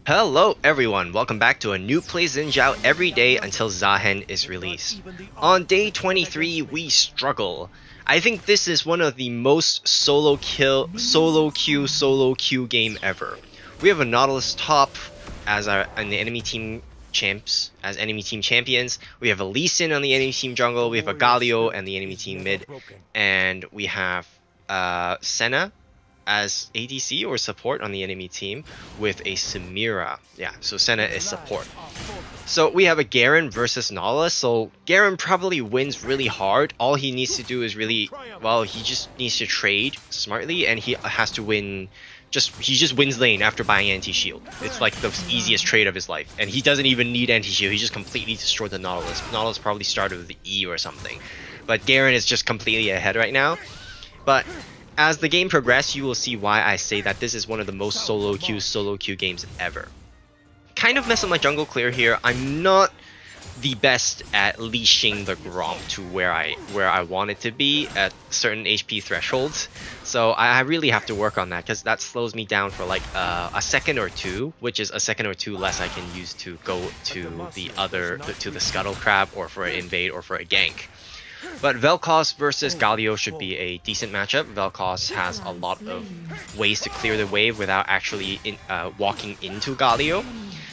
Hello everyone, welcome back to a new play Xin Zhao every day until Zaahen is released. On day 23 we struggle. I think this is one of the most solo queue game ever. We have a Nautilus top as the enemy team champions. We have a Lee Sin on the enemy team jungle, we have a Galio and the enemy team mid, and we have Senna as ADC or support on the enemy team with a Samira. Yeah, so Senna is support. So we have a Garen versus Nautilus. So Garen probably wins really hard. All he needs to do is he just needs to trade smartly, and he has to win. He just wins lane after buying anti-shield. It's like the easiest trade of his life, and he doesn't even need anti-shield. He just completely destroyed the Nautilus. Nautilus probably started with the E or something, but Garen is just completely ahead right now. But as the game progresses, you will see why I say that this is one of the most solo queue games ever. Kind of mess up my jungle clear here. I'm not the best at leashing the Gromp to where I want it to be at certain HP thresholds. So I really have to work on that, because that slows me down for like a second or two, which is a second or two less I can use to go to the Scuttle Crab or for an invade or for a gank. But Vel'Koz versus Galio should be a decent matchup. Vel'Koz has a lot of ways to clear the wave without actually walking into Galio.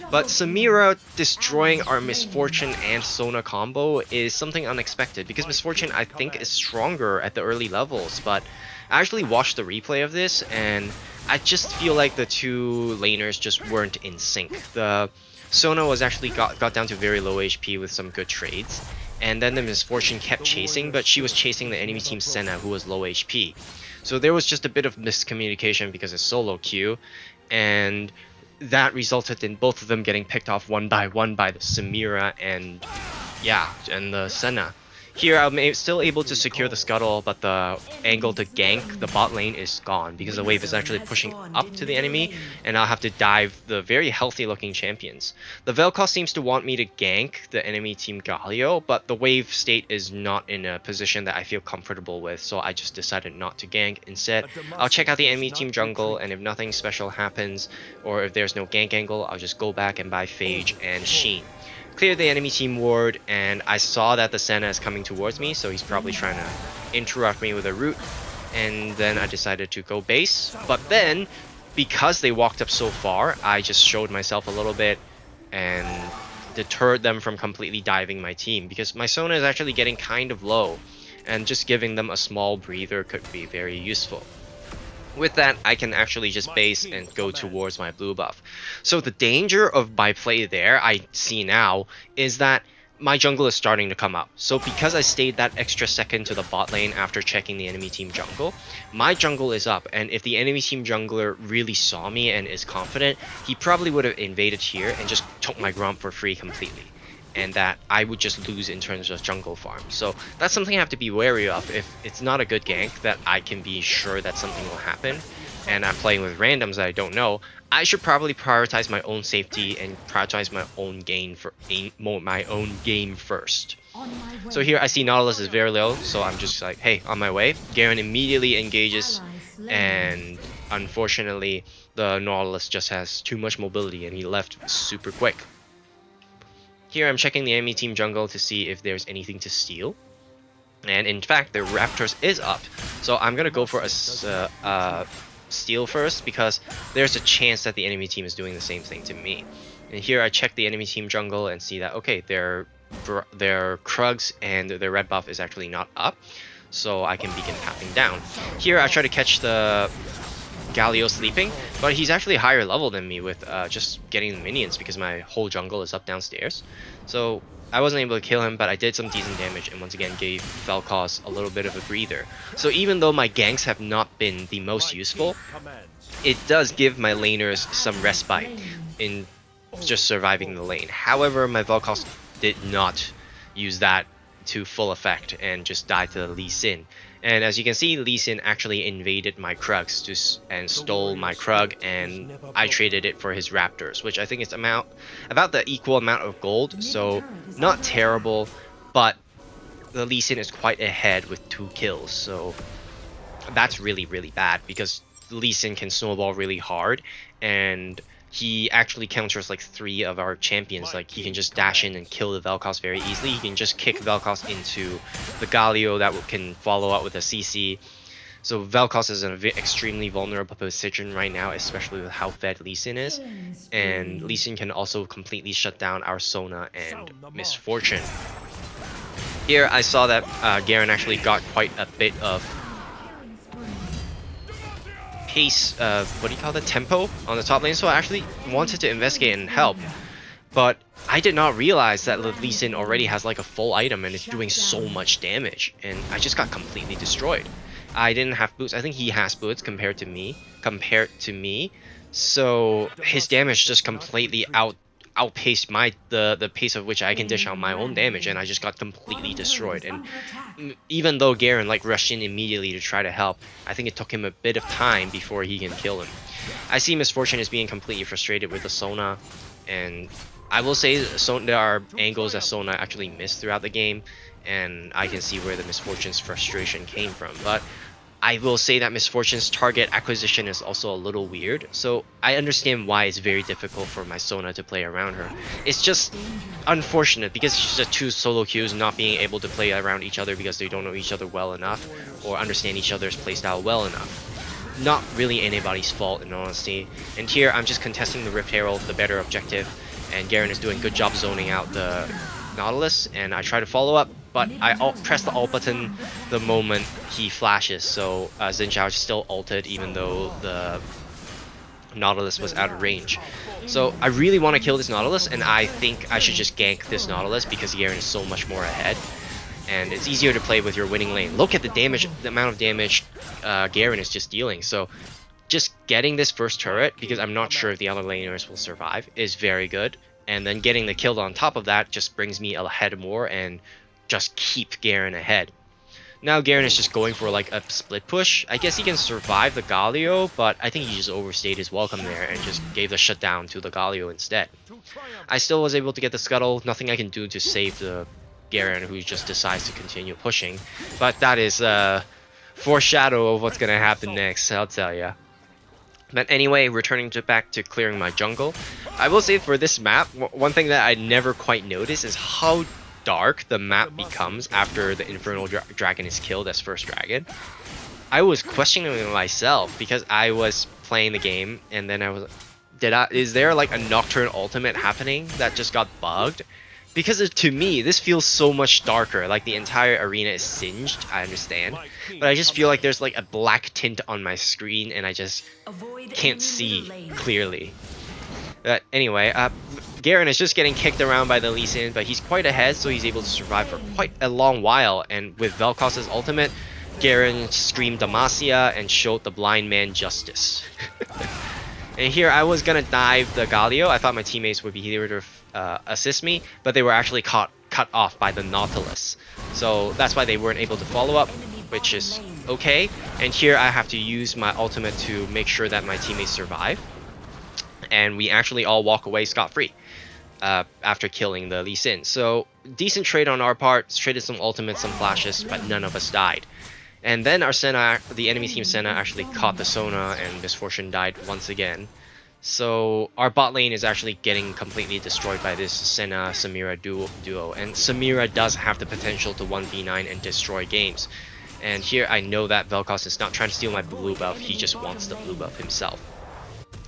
But Samira destroying our Misfortune and Sona combo is something unexpected, because Misfortune I think is stronger at the early levels, but I actually watched the replay of this and I just feel like the two laners just weren't in sync. The Sona was actually got down to very low HP with some good trades, and then the Misfortune kept chasing, but she was chasing the enemy team Senna, who was low HP. So there was just a bit of miscommunication because it's solo queue, and that resulted in both of them getting picked off one by the Samira and the Senna. Here I'm still able to secure the Scuttle, but the angle to gank the bot lane is gone because the wave is actually pushing up to the enemy, and I'll have to dive the very healthy looking champions. The Vel'Koz seems to want me to gank the enemy team Galio, but the wave state is not in a position that I feel comfortable with, so I just decided not to gank. Instead, I'll check out the enemy team jungle, and if nothing special happens, or if there's no gank angle, I'll just go back and buy Phage and Sheen. Clear the enemy team ward, and I saw that the Senna is coming towards me, so he's probably trying to interrupt me with a root, and then I decided to go base. But then, because they walked up so far, I just showed myself a little bit and deterred them from completely diving my team, because my Sona is actually getting kind of low, and just giving them a small breather could be very useful. With that, I can actually just base and go towards my blue buff. So the danger of my play there, I see now, is that my jungle is starting to come up. So because I stayed that extra second to the bot lane after checking the enemy team jungle, my jungle is up, and if the enemy team jungler really saw me and is confident, he probably would have invaded here and just took my Gromp for free completely, and that I would just lose in terms of jungle farm. So that's something I have to be wary of. If it's not a good gank that I can be sure that something will happen, and I'm playing with randoms that I don't know, I should probably prioritize my own safety and prioritize my own game first. So here I see Nautilus is very low, so I'm just like, hey, on my way. Garen immediately engages, and unfortunately the Nautilus just has too much mobility and he left super quick. Here I'm checking the enemy team jungle to see if there's anything to steal, and in fact the Raptors is up, so I'm gonna go for a steal first, because there's a chance that the enemy team is doing the same thing to me. And here I check the enemy team jungle and see that okay, their Krugs and their red buff is actually not up, so I can begin tapping down. Here I try to catch the Galio sleeping, but he's actually higher level than me with just getting the minions, because my whole jungle is up downstairs. So I wasn't able to kill him, but I did some decent damage and once again gave Vel'Koz a little bit of a breather. So even though my ganks have not been the most useful, it does give my laners some respite in just surviving the lane. However, my Vel'Koz did not use that to full effect and just died to the Lee Sin. And as you can see, Lee Sin actually invaded my Krugs and stole my Krug, and I traded it for his Raptors, which I think is about the equal amount of gold, so not terrible, but the Lee Sin is quite ahead with 2 kills, so that's really, really bad, because Lee Sin can snowball really hard, and he actually counters like 3 of our champions. Like he can just dash in and kill the Vel'Koz very easily. He can just kick Vel'Koz into the Galio that can follow up with a CC. So Vel'Koz is in an extremely vulnerable position right now, especially with how fed Lee Sin is. And Lee Sin can also completely shut down our Sona and Misfortune. Here I saw that Garen actually got quite a bit of pace, what do you call that, tempo on the top lane, so I actually wanted to investigate and help. But I did not realize that Lee Sin already has like a full item and is doing so much damage, and I just got completely destroyed. I didn't have boots. I think he has boots compared to me. So his damage just completely outpaced the pace of which I can dish out my own damage, and I just got completely destroyed. And even though Garen like rushed in immediately to try to help, I think it took him a bit of time before he can kill him. I see Misfortune as being completely frustrated with the Sona, and I will say there are angles that Sona actually missed throughout the game, and I can see where the Misfortune's frustration came from. But I will say that Misfortune's target acquisition is also a little weird, so I understand why it's very difficult for my Sona to play around her. It's just unfortunate because she's just 2 solo queues not being able to play around each other because they don't know each other well enough or understand each other's playstyle well enough. Not really anybody's fault in honesty. And here I'm just contesting the Rift Herald, the better objective, and Garen is doing a good job zoning out the Nautilus, and I try to follow up, but I press the ult button the moment he flashes, so Xin Zhao still ulted even though the Nautilus was out of range. So I really want to kill this Nautilus, and I think I should just gank this Nautilus because Garen is so much more ahead, and it's easier to play with your winning lane. Look at the damage, the amount of damage Garen is just dealing. So just getting this first turret, because I'm not sure if the other laners will survive, is very good. And then getting the kill on top of that just brings me ahead more and just keep Garen ahead. Now Garen is just going for like a split push. I guess he can survive the Galio, but I think he just overstayed his welcome there and just gave the shutdown to the Galio instead. I still was able to get the scuttle. Nothing I can do to save the Garen, who just decides to continue pushing. But that is a foreshadow of what's going to happen next, I'll tell ya. But anyway, returning back to clearing my jungle, I will say for this map, one thing that I never quite noticed is how dark the map becomes after the Infernal Dragon is killed as first dragon. I was questioning myself because I was playing the game and then I was, is there like a Nocturne ultimate happening that just got bugged? Because to me, this feels so much darker, like the entire arena is singed, I understand. But I just feel like there's like a black tint on my screen and I just can't see clearly. But anyway, Garen is just getting kicked around by the Lee Sin, but he's quite ahead, so he's able to survive for quite a long while. And with Vel'Koz's ultimate, Garen screamed Demacia and showed the blind man justice. And here I was gonna dive the Galio. I thought my teammates would be here to assist me, but they were actually cut off by the Nautilus. So that's why they weren't able to follow up, which is okay. And here I have to use my ultimate to make sure that my teammates survive. And we actually all walk away scot-free after killing the Lee Sin. So decent trade on our part, traded some ultimates, some flashes, but none of us died. And then our Senna, the enemy team Senna, actually caught the Sona and Misfortune died once again. So our bot lane is actually getting completely destroyed by this Senna-Samira duo. And Samira does have the potential to 1v9 and destroy games. And here I know that Vel'Koz is not trying to steal my blue buff, he just wants the blue buff himself.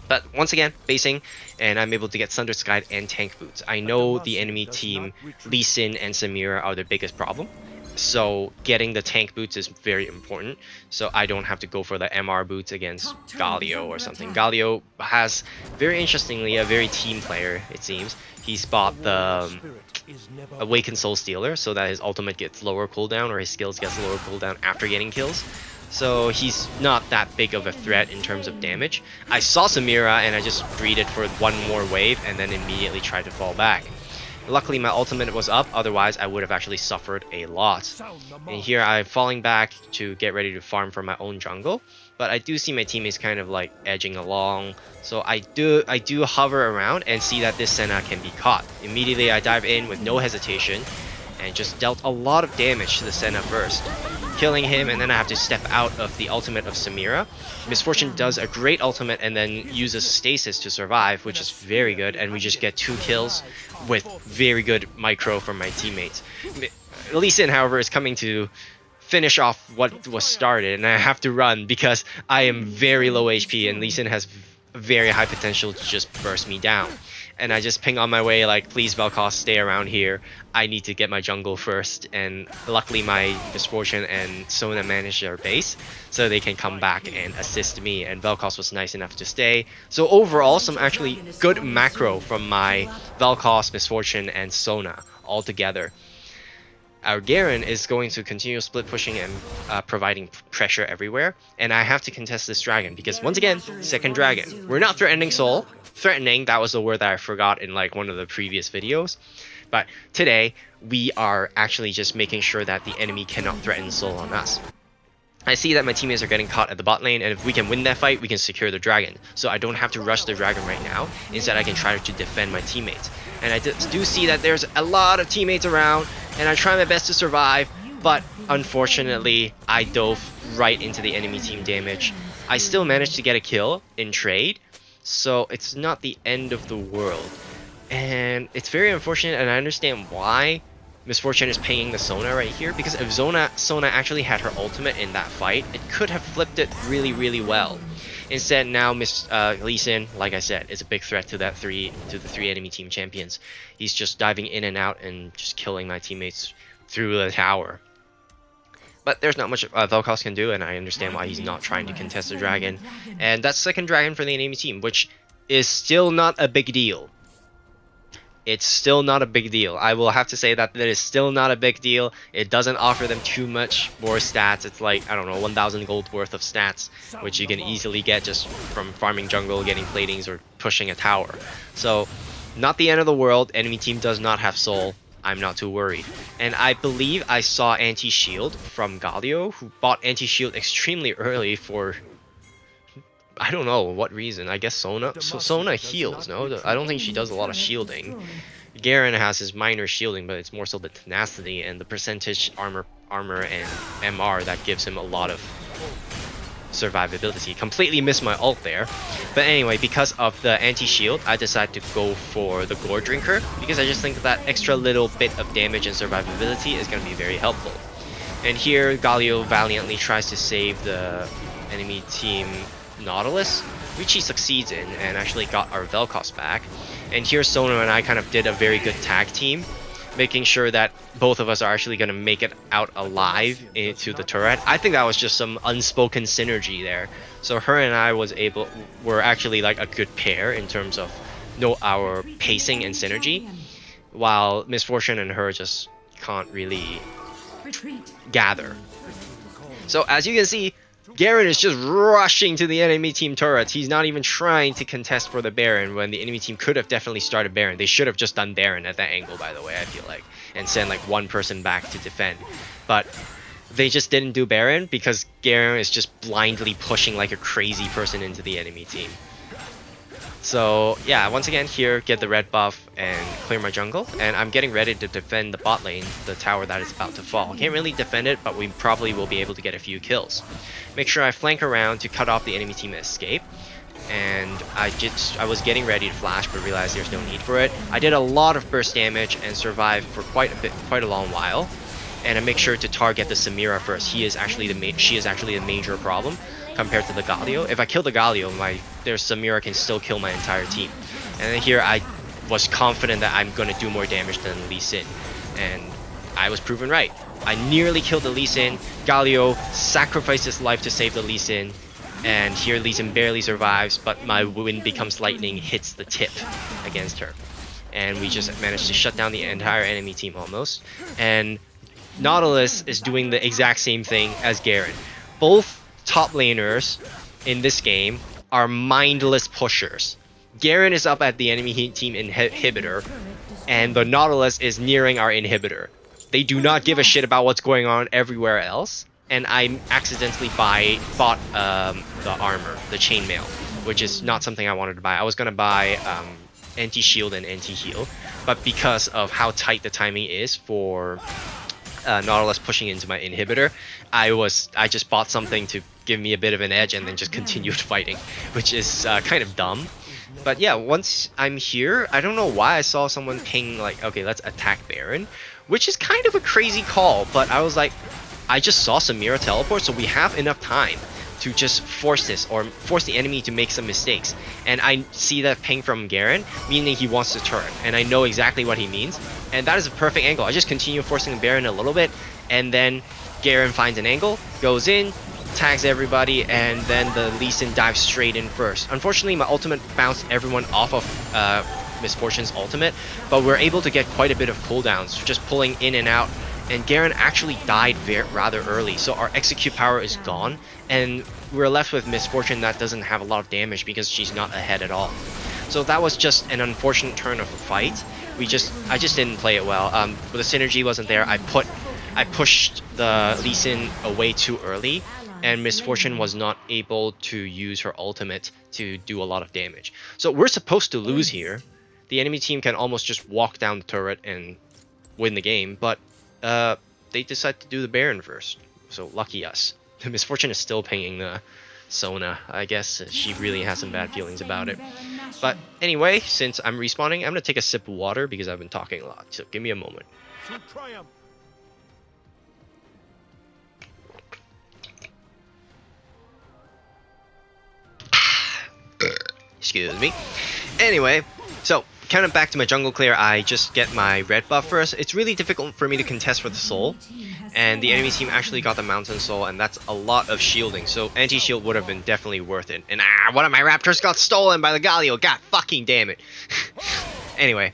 But once again, basing, and I'm able to get Sundered Sky and tank boots. I know the enemy team, Lee Sin and Samira, are the biggest problem. So getting the tank boots is very important, so I don't have to go for the MR boots against Galio or something. Galio has, very interestingly, a very team player, it seems. He's bought the Awakened Soul Stealer so that his ultimate gets lower cooldown, or his skills gets lower cooldown after getting kills. So he's not that big of a threat in terms of damage. I saw Samira and I just greeted for one more wave and then immediately tried to fall back. Luckily my ultimate was up, otherwise I would have actually suffered a lot. And here I'm falling back to get ready to farm for my own jungle, but I do see my teammates kind of like edging along, so I do hover around and see that this Senna can be caught. Immediately I dive in with no hesitation and just dealt a lot of damage to the Senna first. killing him, and then I have to step out of the ultimate of Samira. Misfortune does a great ultimate and then uses stasis to survive, which is very good, and we just get 2 kills with very good micro from my teammates. Lee Sin, however, is coming to finish off what was started, and I have to run because I am very low HP and Lee Sin has very high potential to just burst me down. And I just ping on my way like, please Vel'Koz, stay around here. I need to get my jungle first. And luckily my Misfortune and Sona managed their base, so they can come back and assist me. And Vel'Koz was nice enough to stay. So overall, some actually good macro from my Vel'Koz, Misfortune, and Sona all together. Our Garen is going to continue split pushing and providing pressure everywhere. And I have to contest this dragon because, once again, second dragon. We're not threatening Soul. Threatening, that was the word that I forgot in like one of the previous videos. But today, we are actually just making sure that the enemy cannot threaten Soul on us. I see that my teammates are getting caught at the bot lane, and if we can win that fight, we can secure the dragon. So I don't have to rush the dragon right now. Instead, I can try to defend my teammates. And I do see that there's a lot of teammates around, and I try my best to survive, but unfortunately, I dove right into the enemy team damage. I still managed to get a kill in trade, so it's not the end of the world. And it's very unfortunate, and I understand why Misfortune is pinging the Sona right here, because if Sona actually had her ultimate in that fight, it could have flipped it really, really well. Instead, now Lee Sin, like I said, is a big threat to the 3 enemy team champions. He's just diving in and out and just killing my teammates through the tower. But there's not much Vel'Koz can do, and I understand why he's not trying to contest the dragon. And that's second dragon for the enemy team, which is still not a big deal. It's still not a big deal. I will have to say that is still not a big deal. It doesn't offer them too much more stats. It's like, I don't know, 1,000 gold worth of stats, which you can easily get just from farming jungle, getting platings, or pushing a tower. So, not the end of the world. Enemy team does not have soul. I'm not too worried. And I believe I saw anti-shield from Galio, who bought anti-shield extremely early for, I don't know what reason. I guess Sona. So Sona heals, no? I don't think she does a lot of shielding. Garen has his minor shielding, but it's more so the tenacity and the percentage armor and MR that gives him a lot of survivability. Completely missed my ult there. But anyway, because of the anti-shield, I decided to go for the Gore Drinker, because I just think that extra little bit of damage and survivability is going to be very helpful. And here, Galio valiantly tries to save the enemy team Nautilus, which he succeeds in and actually got our Vel'Koz back. And here Sona and I kind of did a very good tag team, making sure that both of us are actually going to make it out alive into the turret. I think that was just some unspoken synergy there. So her and I were actually like a good pair in terms of our pacing and synergy, while Misfortune and her just can't really gather. So as you can see, Garen is just rushing to the enemy team turrets. He's not even trying to contest for the Baron when the enemy team could have definitely started Baron. They should have just done Baron at that angle, by the way, I feel like, and send like one person back to defend. But they just didn't do Baron because Garen is just blindly pushing like a crazy person into the enemy team. So yeah, once again here, get the red buff and clear my jungle, and I'm getting ready to defend the bot lane, the tower that is about to fall. Can't really defend it, but we probably will be able to get a few kills. Make sure I flank around to cut off the enemy team escape, and I was getting ready to flash, but realized there's no need for it. I did a lot of burst damage and survived for quite a long while, and I make sure to target the Samira first. She is actually the major problem compared to the Galio. If I kill the Galio, their Samira can still kill my entire team. And then here I was confident that I'm going to do more damage than Lee Sin, and I was proven right. I nearly killed the Lee Sin. Galio sacrificed his life to save the Lee Sin, and here Lee Sin barely survives, but my wind becomes lightning hits the tip against her. And we just managed to shut down the entire enemy team almost. And Nautilus is doing the exact same thing as Garen. Both top laners in this game are mindless pushers. Garen is up at the enemy team inhibitor, and the Nautilus is nearing our inhibitor. They do not give a shit about what's going on everywhere else, and I accidentally bought the armor, the chainmail, which is not something I wanted to buy. I was gonna buy anti-shield and anti-heal, but because of how tight the timing is for Nautilus pushing into my inhibitor, I just bought something to give me a bit of an edge and then just continued fighting, which is kind of dumb. But yeah, once I'm here, I don't know why I saw someone ping like, okay, let's attack Baron, which is kind of a crazy call, but I was like, I just saw Samira teleport, so we have enough time to just force this, or force the enemy to make some mistakes. And I see that ping from Garen, meaning he wants to turn, and I know exactly what he means, and that is a perfect angle. I just continue forcing Baron a little bit, and then Garen finds an angle, goes in, tags everybody, and then the Lee Sin dives straight in first. Unfortunately, my ultimate bounced everyone off of Misfortune's ultimate, but we're able to get quite a bit of cooldowns, just pulling in and out, and Garen actually died rather early, so our execute power is gone, and we're left with Misfortune that doesn't have a lot of damage because she's not ahead at all. So that was just an unfortunate turn of the fight. I just didn't play it well. The synergy wasn't there. I pushed the Lee Sin away too early, and Misfortune was not able to use her ultimate to do a lot of damage. So we're supposed to lose here. The enemy team can almost just walk down the turret and win the game, but they decide to do the Baron first. So lucky us. Misfortune is still pinging the Sona. I guess she really has some bad feelings about it. But anyway, since I'm respawning, I'm gonna take a sip of water because I've been talking a lot. So give me a moment. Excuse me. Anyway, so kind of back to my jungle clear, I just get my red buff first. It's really difficult for me to contest for the soul, and the enemy team actually got the mountain soul, and that's a lot of shielding, so anti-shield would have been definitely worth it. And one of my raptors got stolen by the Galio. God fucking damn it. Anyway,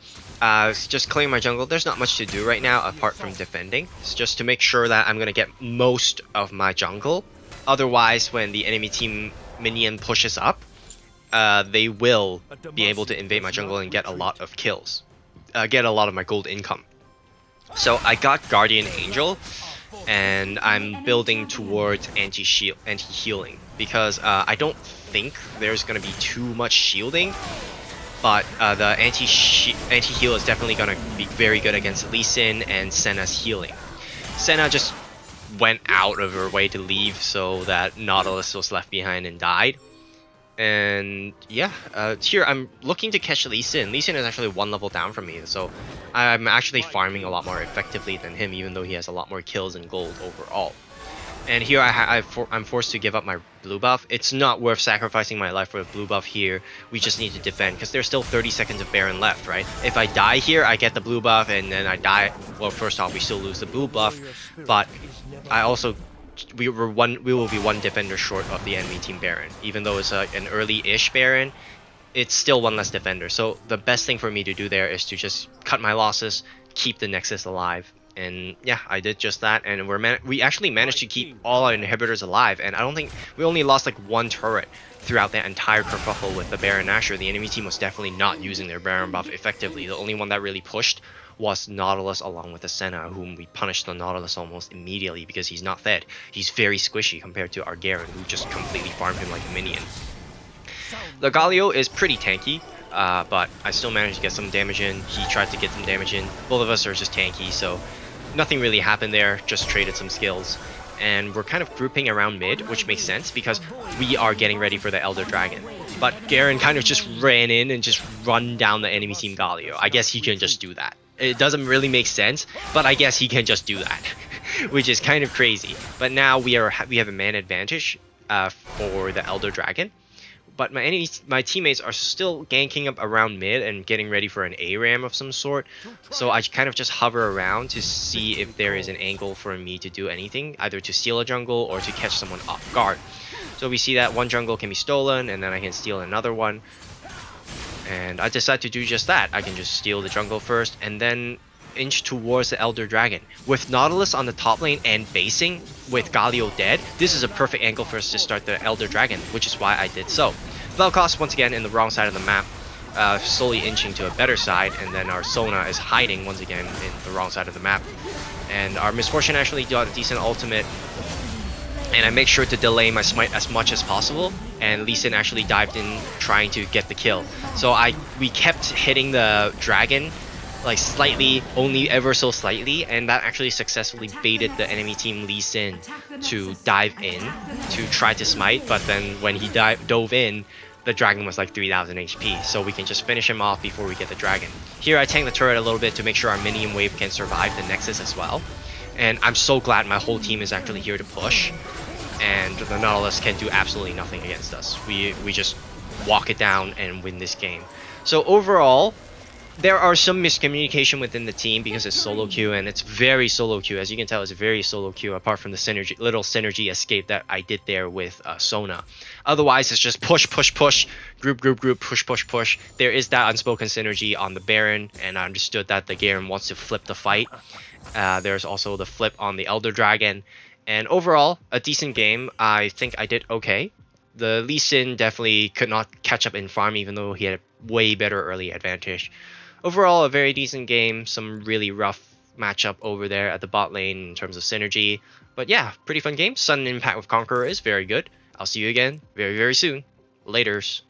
just clearing my jungle. There's not much to do right now apart from defending. It's just to make sure that I'm gonna get most of my jungle. Otherwise, when the enemy team minion pushes up, they will be able to invade my jungle and get a lot of kills, get a lot of my gold income. So I got Guardian Angel, and I'm building towards anti-healing because I don't think there's gonna be too much shielding, but the anti-heal is definitely gonna be very good against Lee Sin and Senna's healing. Senna just went out of her way to leave so that Nautilus was left behind and died. And yeah, here I'm looking to catch Lee Sin. Lee Sin is actually one level down from me, so I'm actually farming a lot more effectively than him, even though he has a lot more kills and gold overall. And here I'm forced to give up my blue buff. It's not worth sacrificing my life for a blue buff here. We just need to defend, because there's still 30 seconds of Baron left, right? If I die here, I get the blue buff, and then I die. Well, first off, we still lose the blue buff, but I also... we will be one defender short of the enemy team Baron. Even though it's an early-ish Baron, it's still one less defender. So the best thing for me to do there is to just cut my losses, keep the Nexus alive. And yeah, I did just that, and we actually managed to keep all our inhibitors alive, and I don't think we only lost like one turret throughout that entire kerfuffle with the Baron Nashor. The enemy team was definitely not using their Baron buff effectively. The only one that really pushed was Nautilus along with the Senna, whom we punished the Nautilus almost immediately because he's not fed. He's very squishy compared to our Garen, who just completely farmed him like a minion. The Galio is pretty tanky, but I still managed to get some damage in. He tried to get some damage in. Both of us are just tanky, so nothing really happened there, just traded some skills. And we're kind of grouping around mid, which makes sense because we are getting ready for the Elder Dragon. But Garen kind of just ran in and just run down the enemy team Galio. I guess he can just do that. It doesn't really make sense, but I guess he can just do that, which is kind of crazy. But now we have a man advantage for the Elder Dragon. But my teammates are still ganking up around mid and getting ready for an ARAM of some sort. So I kind of just hover around to see if there is an angle for me to do anything, either to steal a jungle or to catch someone off guard. So we see that one jungle can be stolen, and then I can steal another one. And I decide to do just that. I can just steal the jungle first and then inch towards the Elder Dragon. With Nautilus on the top lane and basing with Galio dead, this is a perfect angle for us to start the Elder Dragon, which is why I did so. Vel'Koz once again in the wrong side of the map, slowly inching to a better side, and then our Sona is hiding once again in the wrong side of the map. And our Misfortune actually got a decent ultimate, and I make sure to delay my smite as much as possible, and Lee Sin actually dived in trying to get the kill. So we kept hitting the dragon like slightly, only ever so slightly, and that actually successfully baited the enemy team Lee Sin to dive in to try to smite, but then when he dove in, the dragon was like 3000 HP, so we can just finish him off before we get the dragon. Here I tank the turret a little bit to make sure our minion wave can survive the Nexus as well, and I'm so glad my whole team is actually here to push, and the Nautilus can do absolutely nothing against us. We just walk it down and win this game. So overall, there are some miscommunication within the team because it's solo queue, and it's very solo queue. As you can tell, it's very solo queue apart from the little synergy escape that I did there with Sona. Otherwise, it's just push, push, push, group, group, group, push, push, push. There is that unspoken synergy on the Baron, and I understood that the Garen wants to flip the fight. There's also the flip on the Elder Dragon. And overall, a decent game. I think I did okay. The Lee Sin definitely could not catch up in farm, even though he had a way better early advantage. Overall, a very decent game. Some really rough matchup over there at the bot lane in terms of synergy. But yeah, pretty fun game. Sudden Impact with Conqueror is very good. I'll see you again very, very soon. Laters.